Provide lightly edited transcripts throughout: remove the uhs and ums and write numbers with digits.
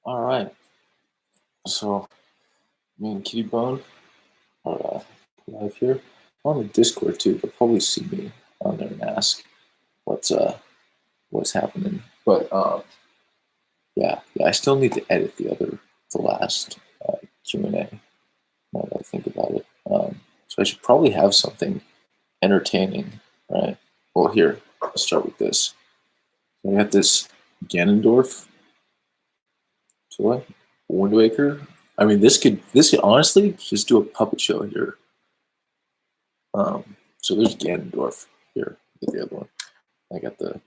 All right. So me and Kitty Bone are live here on the Discord too. They'll probably see me on there and ask what's what's happening. But yeah. I still need to edit the last Q&A. Now that I think about it, so I should probably have something entertaining, right? Well, here, let's start with this. We got this Ganondorf toy, Wind Waker. I mean, this could honestly just do a puppet show here. So there's Ganondorf here. Get the other one. I got the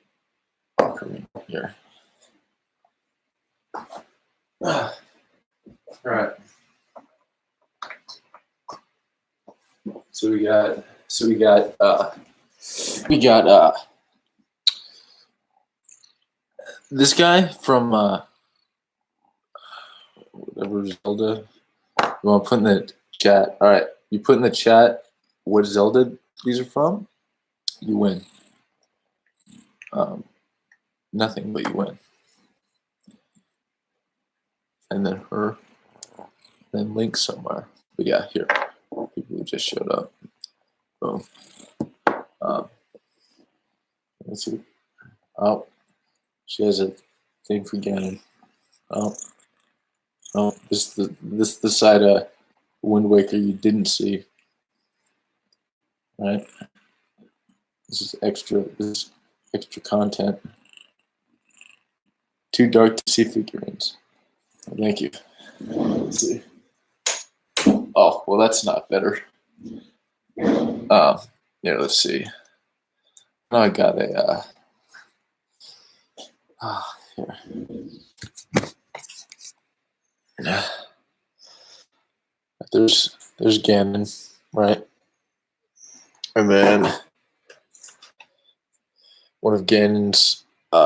Ocarina here. All right. So we got this guy from whatever Zelda. You want to put in the chat? All right, you put in the chat what Zelda these are from. You win. Nothing, but you win. And then her, then Link somewhere. But yeah, here. People who just showed up. Boom. Let's see. Oh, she has a thing for Ganon. Oh, this is the side of Wind Waker you didn't see. Right? This is extra content. Too dark to see figurines. Thank you. Let's see. Oh, well, that's not better. Yeah, let's see. Now I got a here. There's Ganon, right? And then one of Ganon's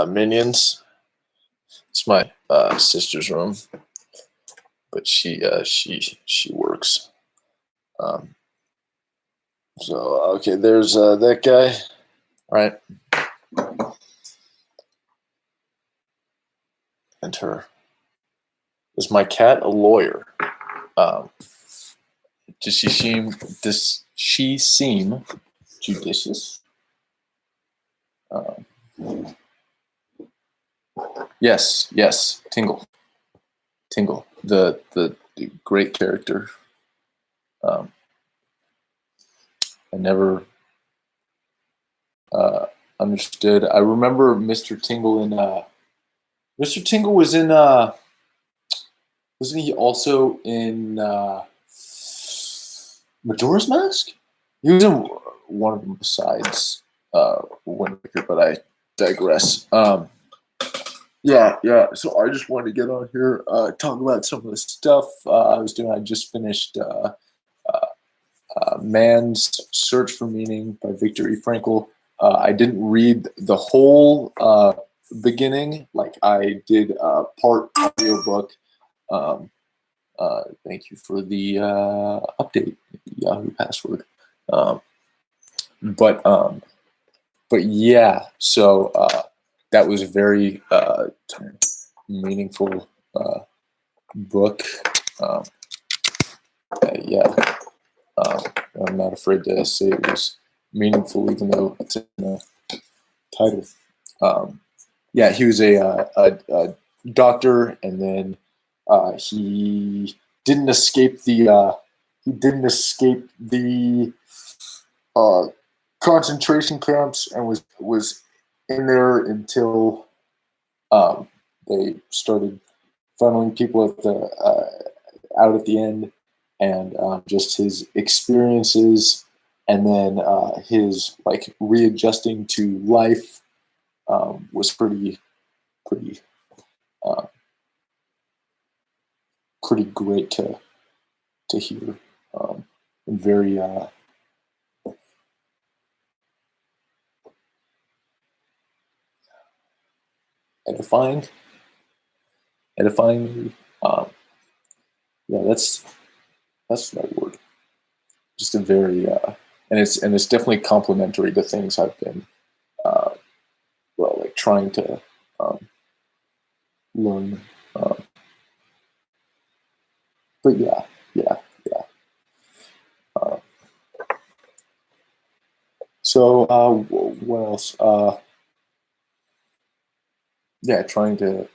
minions. It's my sister's room, but she works. So okay, there's that guy, right? And her. Is my cat a lawyer? Does she seem judicious? Yes, Tingle, the great character. I never understood. I remember Mr. Tingle in Mr. Tingle was in wasn't he also in Majora's Mask? He was in one of them besides Wind Waker, but I digress. Yeah. So I just wanted to get on here, talk about some of the stuff I was doing. I just finished Man's Search for Meaning by Viktor E. Frankl. I didn't read the whole beginning, like I did part audiobook. Thank you for the update, Yahoo password. But yeah, so that was a very meaningful book. Yeah, I'm not afraid to say it was meaningful, even though it's in the title. Yeah, he was a doctor, and then he didn't escape the concentration camps, and was in there until they started funneling people out at the end, and just his experiences, and then his like readjusting to life was pretty great to hear, and very edifying. Yeah, that's the right word. Just a very and it's definitely complementary to things I've been like trying to learn. but yeah. Uh, so what else? Yeah, trying to.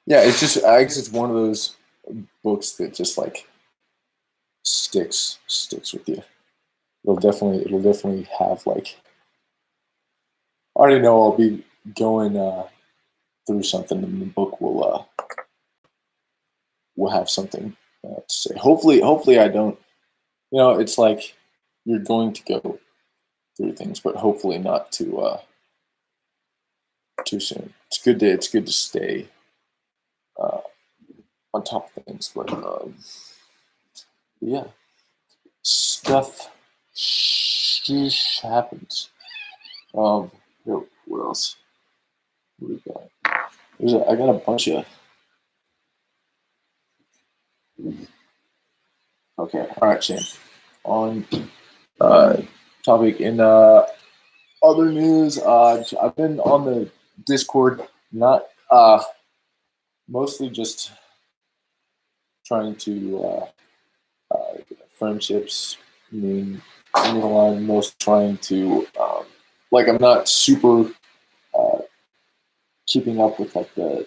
Yeah, it's just. I guess it's one of those books that just like sticks with you. It'll definitely have like. I already know I'll be going through something, and the book will have something to say. Hopefully I don't. It's like you're going to go through things, but hopefully not too soon. It's good to stay uh, on top of things, but yeah, stuff happens. What else? What do we got? I got a bunch of. Okay, all right, Shane. On uh, topic in other news, I've been on the Discord, not mostly just trying to friendships. I mean, I'm most trying to like I'm not super uh, keeping up with like the.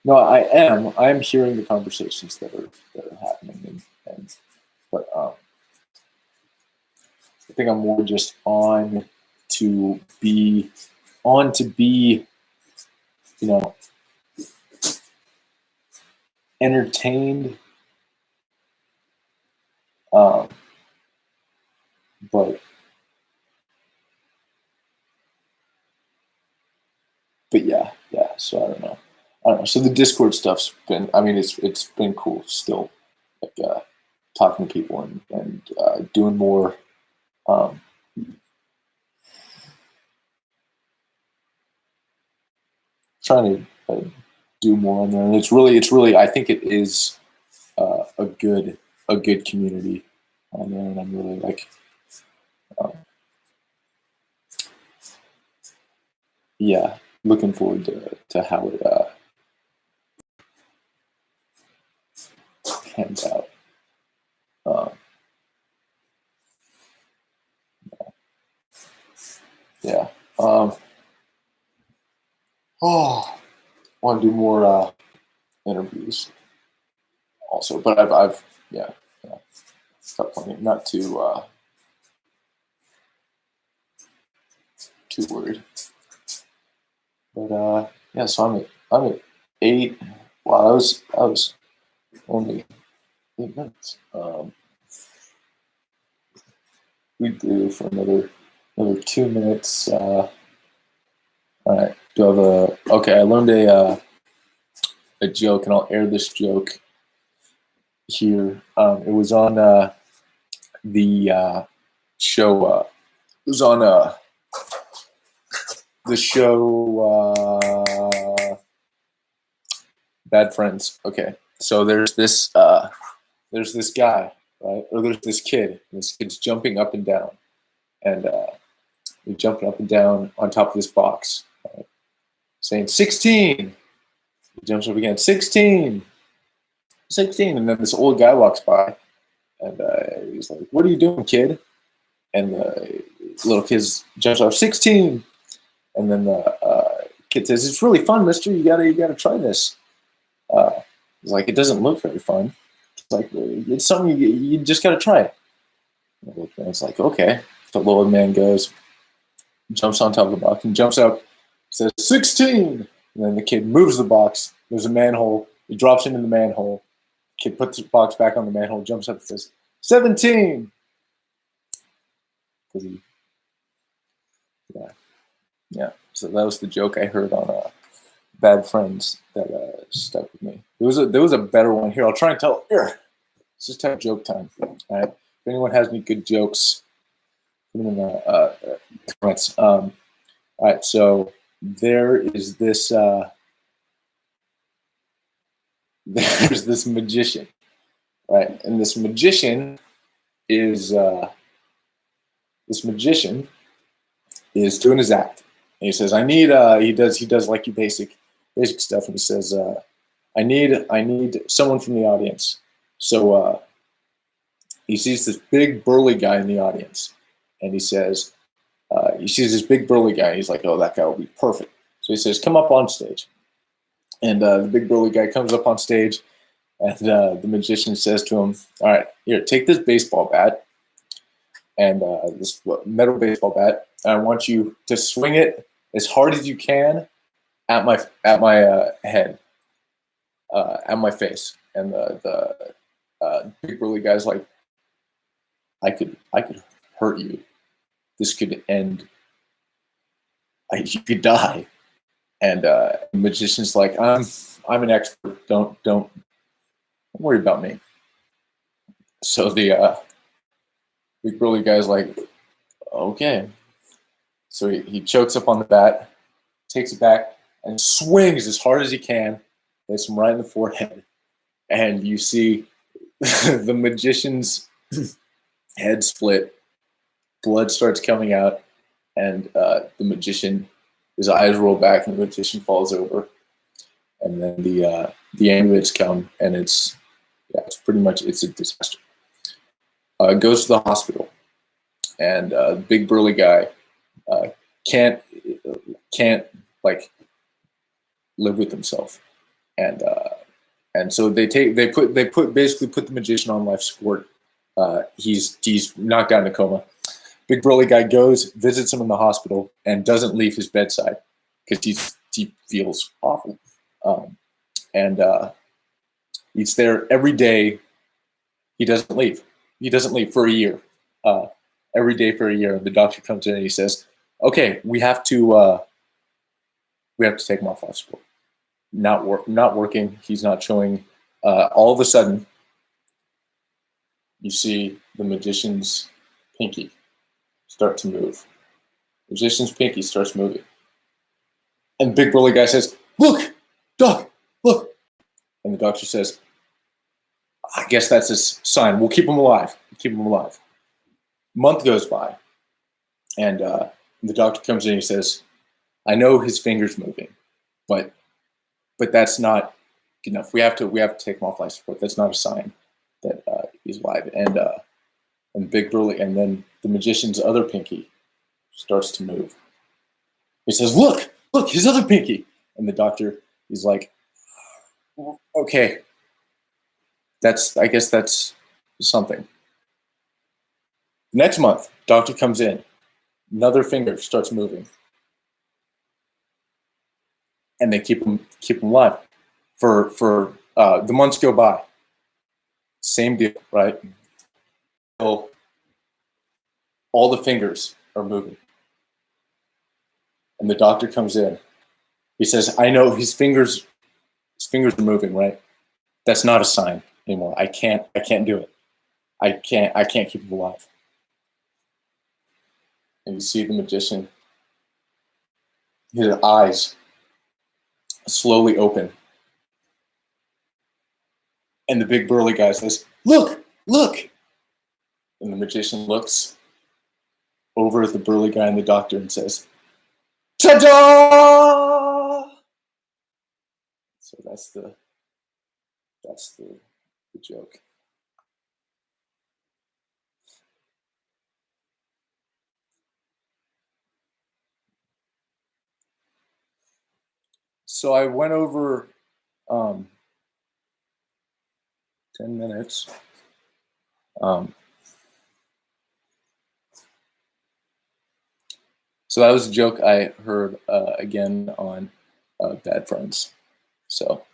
No, I am hearing the conversations that are happening, and but I think I'm more just to be to be you know entertained, um, but yeah. So I don't know. So the Discord stuff's been. I mean, it's been cool still, like talking to people and doing more. Um, Trying to do more on there, and it's really. I think it is a good community on there, and I'm really like. Um, yeah, looking forward to how it pans out. Uh, yeah. Oh, I want to do more interviews also, but I've yeah, got plenty. Not too worried, but yeah. So I'm at 8. Wow, that was only 8 minutes. We do for another 2 minutes. All right. Do I have a? Okay, I learned a joke, and I'll air this joke here. It was on the show. It was on the show Bad Friends. Okay, so there's this guy, right? Or there's this kid. And this kid's jumping up and down, and he's jumping up and down on top of this box, right? Saying 16. He jumps up again, 16, 16, and then this old guy walks by, and he's like, "What are you doing, kid?" And the little kid jumps up, 16, and then the kid says, "It's really fun, mister. You gotta try this." He's like, "It doesn't look very fun." It's like, "It's something you just gotta try it." And the old man's like, "Okay." So the old man goes, jumps on top of the box, and jumps up, says 16, and then the kid moves the box. There's a manhole. He drops into the manhole. Kid puts the box back on the manhole, jumps up, and says 17. Because he, yeah. So that was the joke I heard on Bad Friends that stuck with me. There was a better one here. I'll try and tell. Here, let's just have joke time. All right. If anyone has any good jokes, put them in the comments. All right. So there is this. There's this magician, right? And this magician is doing his act. And he says, "I need." He does like your basic basic stuff, and he says, I need someone from the audience. So he sees this big burly guy in the audience, and he says, he sees this big burly guy. And he's like, oh, that guy will be perfect. So he says, come up on stage. And the big burly guy comes up on stage, and the magician says to him, all right, here, take this baseball bat and this metal baseball bat, and I want you to swing it as hard as you can at my head, at my face. And the big burly guy's like, I could hurt you. This could end. You could die. And the magician's like, I'm an expert. Don't worry about me. So the big burly guy's like, okay. So he chokes up on the bat, takes it back, and swings as hard as he can. Hits him right in the forehead. And you see the magician's head split. Blood starts coming out. And the magician, his eyes roll back, and the magician falls over. And then the ambulance come, and it's pretty much a disaster. Goes to the hospital, and the big burly guy can't like live with himself, and so they basically put the magician on life support. He's knocked out in a coma. Big burly guy goes, visits him in the hospital, and doesn't leave his bedside because he feels awful. And he's there every day. He doesn't leave. He doesn't leave for a year. Every day for a year. The doctor comes in and he says, "Okay, we have to take him off life support. Not working. He's not showing." All of a sudden, you see the magician's pinky start to move. Magician's pinky starts moving. And the big burly guy says, "Look, Doc, look." And the doctor says, "I guess that's a sign. We'll keep him alive. Keep him alive." Month goes by, and the doctor comes in and he says, "I know his finger's moving, but that's not enough. We have to take him off life support. That's not a sign that he's alive." And big burly, and then the magician's other pinky starts to move. He says, "Look, his other pinky." And the doctor is like, "Okay, I guess that's something." Next month, doctor comes in, another finger starts moving, and they keep him alive. For the months go by, same deal, right? All the fingers are moving, and the doctor comes in. He says, "I know his fingers are moving, right? That's not a sign anymore. I can't do it. I can't keep him alive." And you see the magician, his eyes slowly open, and the big burly guy says, "Look!" And the magician looks over at the burly guy and the doctor and says, "Ta-da!" So that's the joke. So I went over 10 minutes. So that was a joke I heard again on Bad Friends. So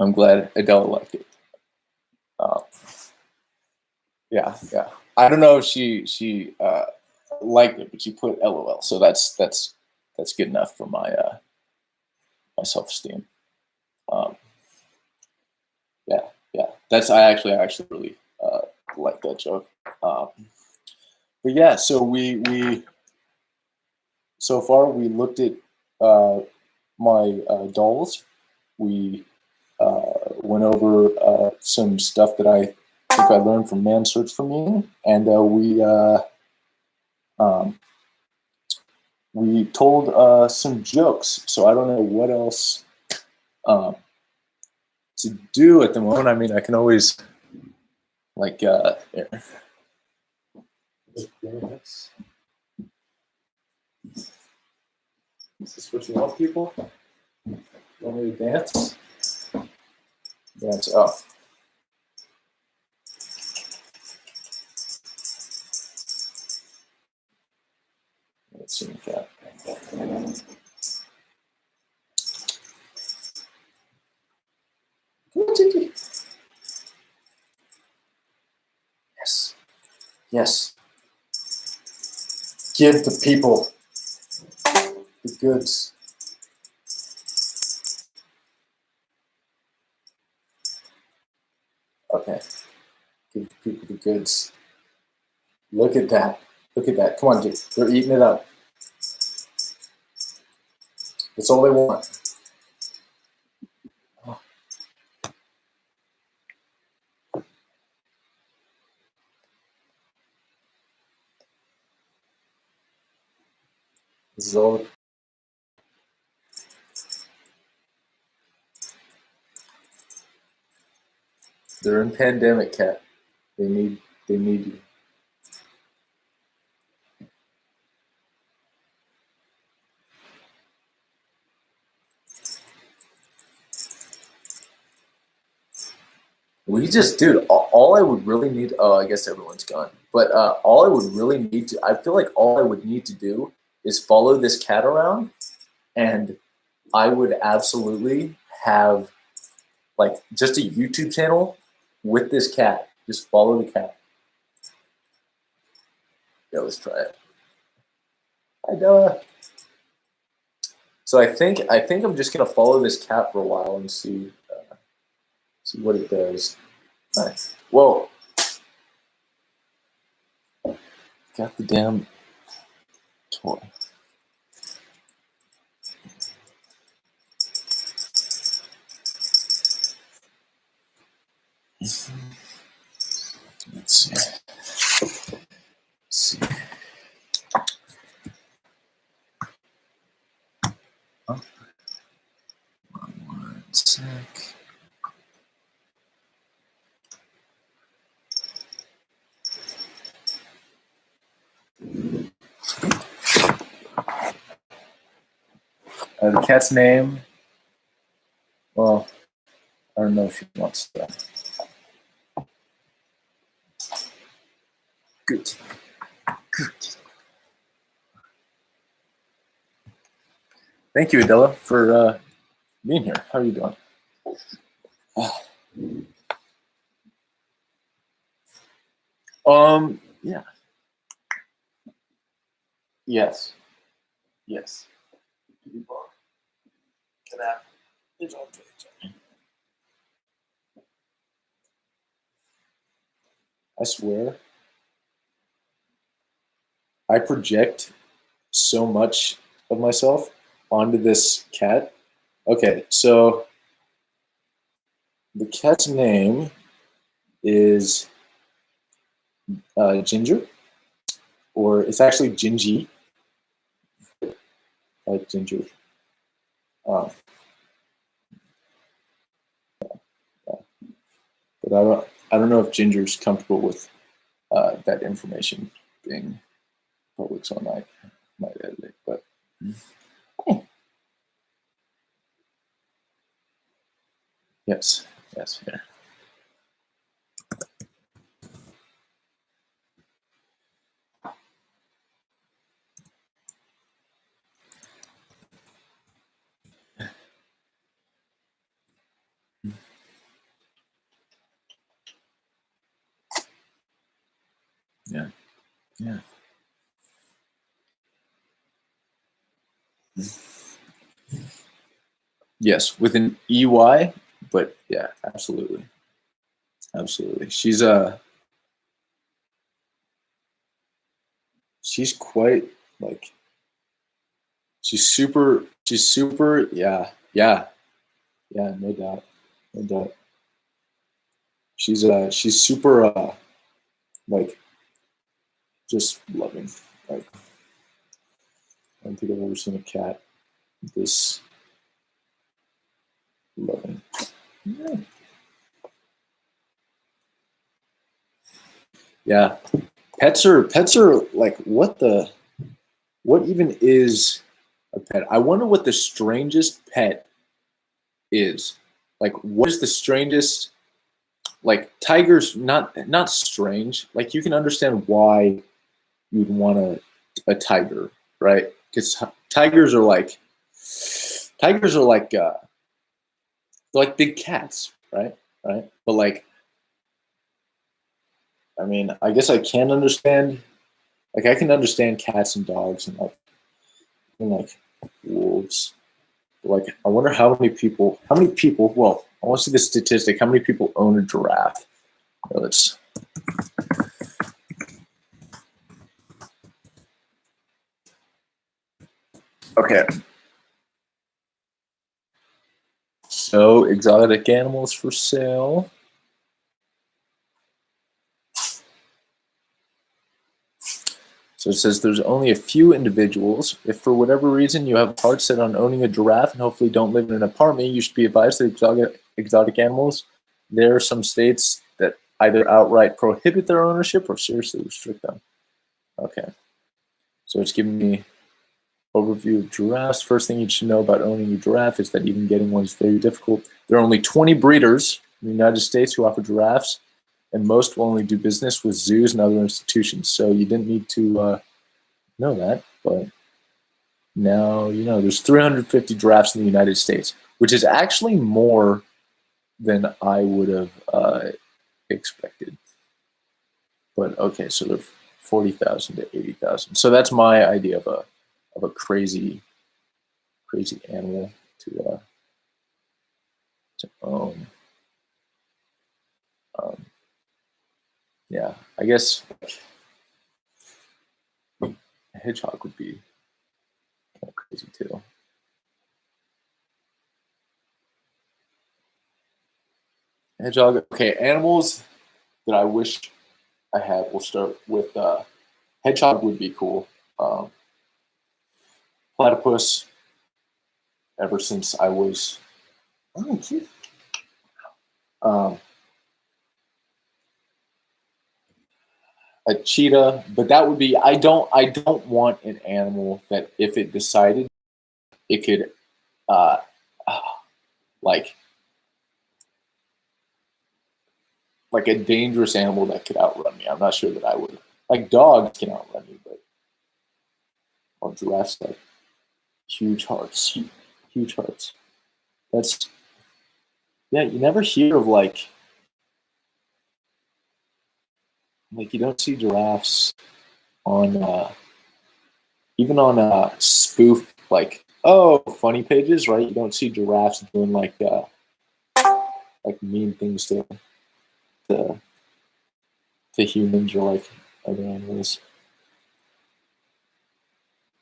I'm glad Adela liked it. Yeah. I don't know if she liked it, but she put LOL. So that's good enough for my self-esteem. Yeah. I actually really like that joke. But yeah, so we so far we looked at my dolls. We went over some stuff that I think I learned from Man's Search for Meaning, and we we told some jokes, so I don't know what else to do at the moment. I mean, I can always like here. Is this what you want, people? You want me to dance? Dance up. Let's see that. Yes. Yes. Give the people the goods. Okay. Give the people the goods. Look at that. Look at that. Come on, dude. They're eating it up. That's all they want. This is all. They're in pandemic, Cat. They need you. We just, dude, all I would really need, oh, I guess everyone's gone. But all I would really need to, I feel like all I would need to do is follow this cat around, and I would absolutely have like just a YouTube channel with this cat. Just follow the cat. Yeah, let's try it. Hi, Della. So I think I'm just gonna follow this cat for a while and see what it does. Nice. Whoa. Got the damn toy. Let's see. Oh. One sec. The cat's name. Well, I don't know if she wants to. Good. Good. Thank you, Adela, for being here. How are you doing? Yeah. Yes. Yes. I swear, I project so much of myself onto this cat. Okay, so the cat's name is Ginger, or it's actually Gingy, like Ginger. Um, but I don't know if Ginger's comfortable with that information being public, so I might edit it. But yes, here. Yeah. Yes, with an EY, but yeah, absolutely. She's quite like she's super yeah, no doubt. She's super like just loving. Like I don't think I've ever seen a cat this loving. Yeah, pets are like what even is a pet? I wonder what the strangest pet is. Like, what is the strangest? Like, tigers, not strange. Like, you can understand why you'd want a tiger, right? Because tigers are like big cats, right? Right. But like, I mean, I guess I can understand. Like, I can understand cats and dogs and like wolves. Like, I wonder how many people. How many people? Well, I want to see the statistic. How many people own a giraffe? Let's. Okay. So, exotic animals for sale. So it says there's only a few individuals. If for whatever reason you have a heart set on owning a giraffe and hopefully don't live in an apartment, you should be advised that exotic animals. There are some states that either outright prohibit their ownership or seriously restrict them. Okay. So it's giving me overview of giraffes. First thing you should know about owning a giraffe is that even getting one is very difficult. There are only 20 breeders in the United States who offer giraffes, and most will only do business with zoos and other institutions. So you didn't need to know that, but now you know. There's 350 giraffes in the United States, which is actually more than I would have expected. But okay, so they're 40,000 to 80,000. So that's my idea of a crazy animal to own. Um, yeah, I guess a hedgehog would be kind of crazy too. Hedgehog. Okay, animals that I wish I had. We'll start with hedgehog would be cool. Platypus. Ever since I was cute. Um, a cheetah, but that would be. I don't want an animal that if it decided it could uh, like a dangerous animal that could outrun me. I'm not sure that I would. Like dogs can outrun me, but giraffes like huge hearts, huge hearts. That's yeah. You never hear of like you don't see giraffes on even on spoof like funny pages, right? You don't see giraffes doing like mean things to, to humans or like other animals.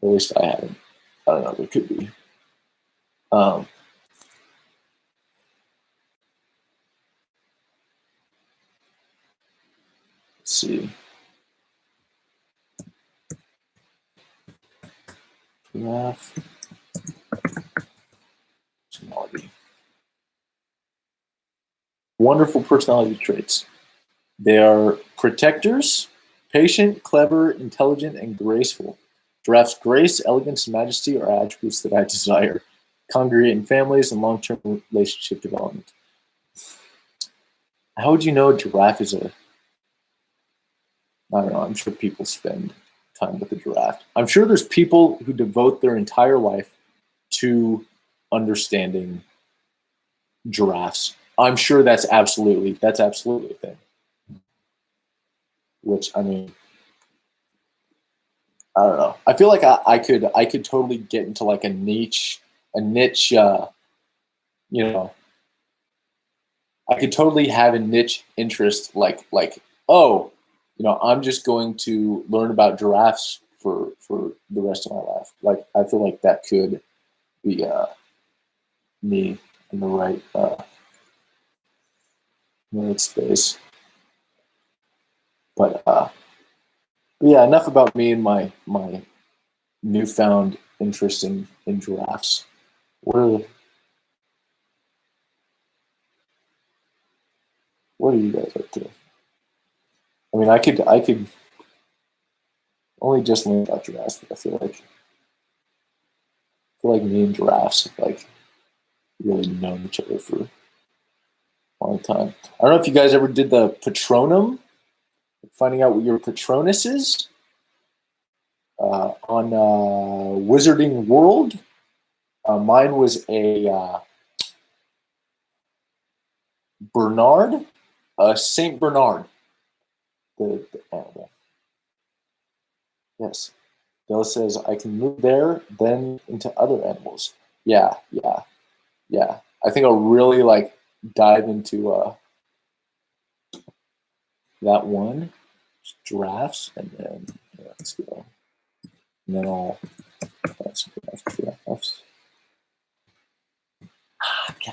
At least I haven't. I don't know. There could be. Um, let's see. Giraffe personality. Wonderful personality traits. They are protectors, patient, clever, intelligent, and graceful. Giraffes' grace, elegance, and majesty are attributes that I desire. Congregate in families and long-term relationship development. How would you know a giraffe is a? I don't know. I'm sure people spend time with a giraffe. I'm sure there's people who devote their entire life to understanding giraffes. I'm sure that's absolutely a thing. Which I mean, I don't know. I feel like I could totally get into like a niche. You know, I could totally have a niche interest like oh, I'm just going to learn about giraffes for the rest of my life. Like I feel like that could be me in the right space. But yeah, enough about me and my newfound interest in giraffes? What are you guys up to? I mean, I could only just learn about giraffes, but I feel like me and giraffes have like really known each other for a long time. I don't know if you guys ever did the Patronum, finding out what your Patronus is on Wizarding World. Mine was a Bernard, Saint Bernard, the animal. Yes. Dell says, I can move there, then into other animals. Yeah. I think I'll really like dive into that one, giraffes, and then let's go. And then I'll that's giraffes. Yeah.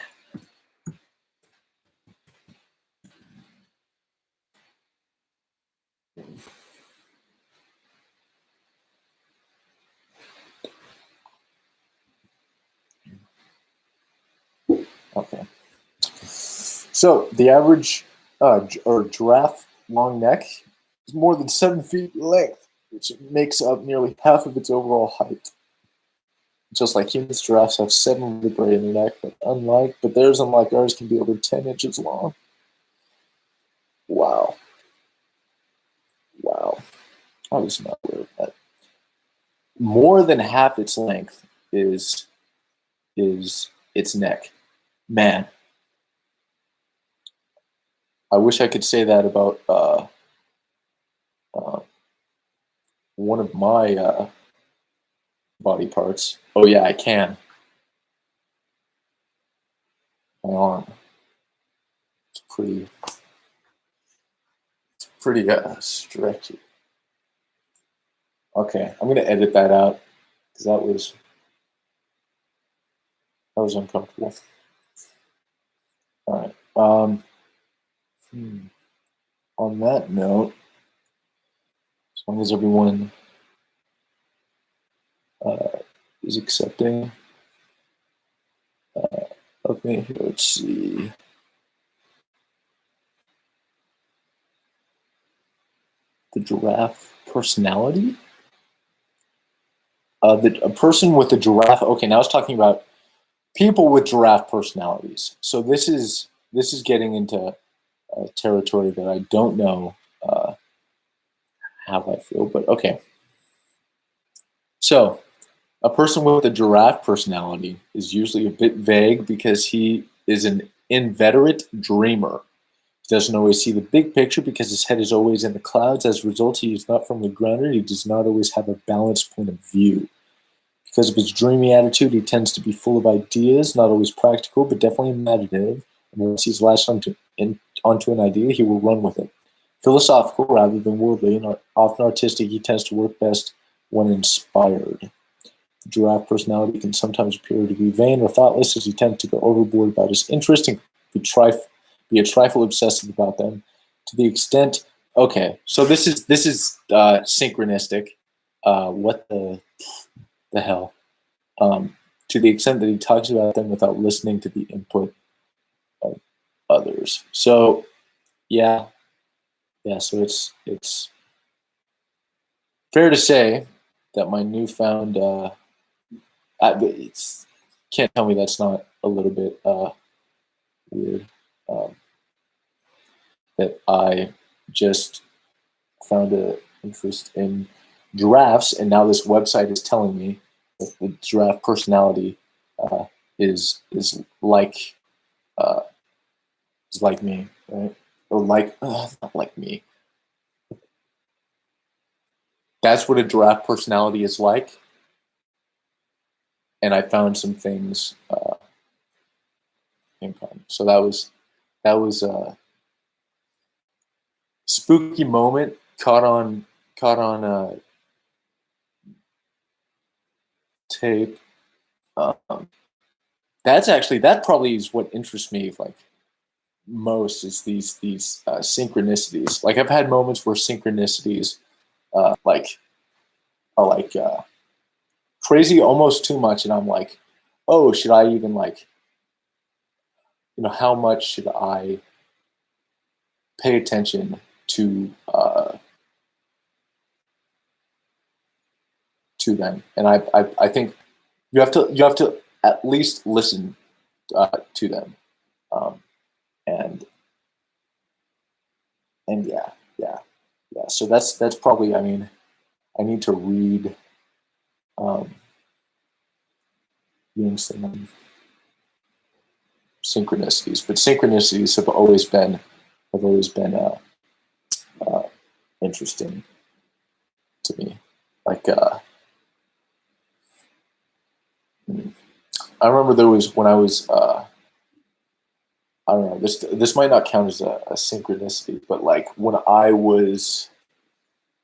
Okay. So the average or giraffe long neck is more than 7 feet in length, which makes up nearly half of its overall height. Just like humans, giraffes have 7 vertebrae in their neck, but theirs, unlike ours, can be over 10 inches long. Wow. I was not aware of that. More than half its length is its neck. Man, I wish I could say that about one of my body parts. Oh yeah, I can. My arm. It's pretty stretchy. Okay, I'm gonna edit that out because that was uncomfortable. All right. On that note, as long as everyone is accepting of me here, let's see. The giraffe personality. A person with a giraffe. Okay, now I was talking about people with giraffe personalities. So this is getting into territory that I don't know how I feel, but okay. So a person with a giraffe personality is usually a bit vague because he is an inveterate dreamer. He doesn't always see the big picture because his head is always in the clouds. As a result, he is not firmly grounded. He does not always have a balanced point of view. Because of his dreamy attitude, he tends to be full of ideas, not always practical, but definitely imaginative. And once he's latched onto an idea, he will run with it. Philosophical rather than worldly and often artistic, he tends to work best when inspired. The giraffe personality can sometimes appear to be vain or thoughtless, as he tends to go overboard about his interests and be a trifle obsessive about them. To the extent, okay, so this is synchronistic. What the hell? To the extent that he talks about them without listening to the input of others. So, yeah. So it's fair to say that my newfound it's can't tell me that's not a little bit weird. That I just found an interest in giraffes, and now this website is telling me that the giraffe personality is like me, right? Or not like me. That's what a giraffe personality is like, and I found some things in common. So that was a spooky moment caught on tape. That probably is what interests me like most is these synchronicities. Like I've had moments where synchronicities like are like crazy, almost too much, and I'm like, oh, should I even like, how much should I pay attention to them? And I think you have to at least listen to them, um, and yeah, yeah, yeah. So that's probably. I mean, I need to read um, Jung's thing on synchronicities, but synchronicities have always been uh, interesting to me. Like I remember there was when I was I don't know, this might not count as a synchronicity, but like when I was,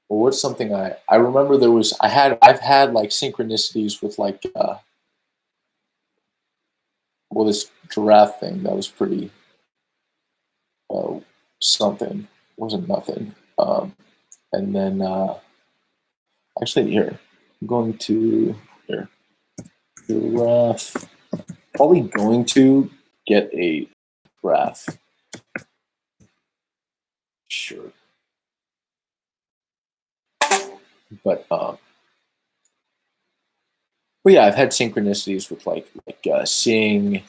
well, what's something I remember there was I've had like synchronicities with like well, this giraffe thing that was pretty uh, something, wasn't nothing. And then actually here I'm going to here giraffe, probably going to get a graph. Sure. But yeah, I've had synchronicities with like seeing.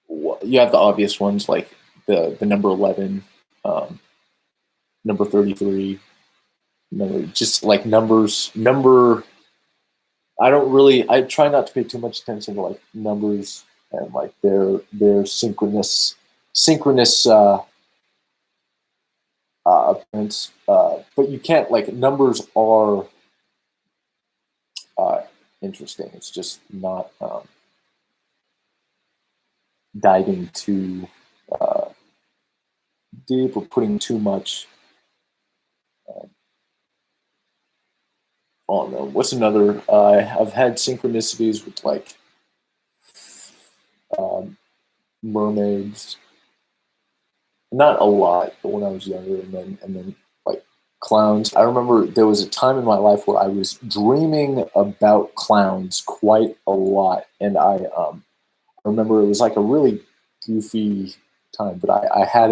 You have the obvious ones like the number 11, um, number 33, just like number. I don't really. I try not to pay too much attention to like numbers and like their synchronous appearance. But you can't like numbers are uh, interesting. It's just not diving too uh, deep or putting too much on them. What's another? I've had synchronicities with like um, mermaids. Not a lot, but when I was younger, and then like clowns. I remember there was a time in my life where I was dreaming about clowns quite a lot, and I remember it was like a really goofy time. But I had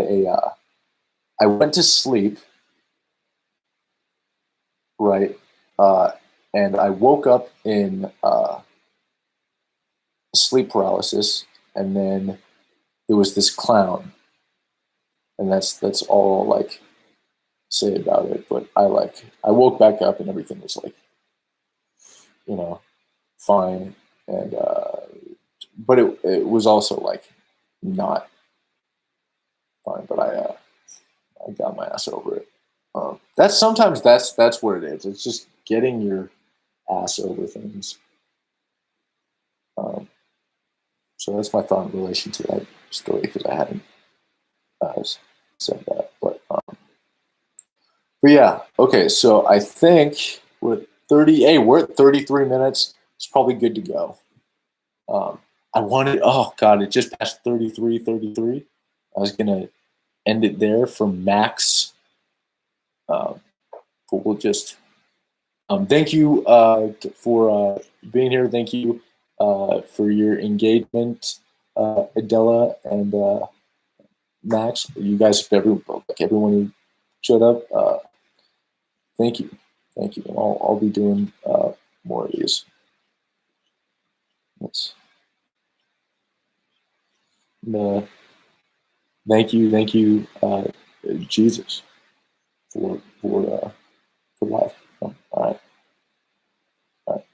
I went to sleep, right, uh, and I woke up in sleep paralysis, and then there was this clown, and that's all I'll, like say about it. But I woke back up and everything was like you know fine, and but it was also like not fine. But I got my ass over it. That's sometimes that's what it is. It's just getting your ass over things. Um, so that's my thought in relation to that story because I hadn't uh, said that. But yeah, okay. So I think we're at 30. Hey, we're at 33 minutes. It's probably good to go. I wanted. Oh God, it just passed 33, 33. I was gonna end it there for max. Um, but we'll just. Thank you for being here. Thank you for your engagement, Adela and Max. You guys, everyone who showed up. Thank you, thank you. And I'll be doing more of these. Yes. Thank you, Jesus, for life. All right, all right.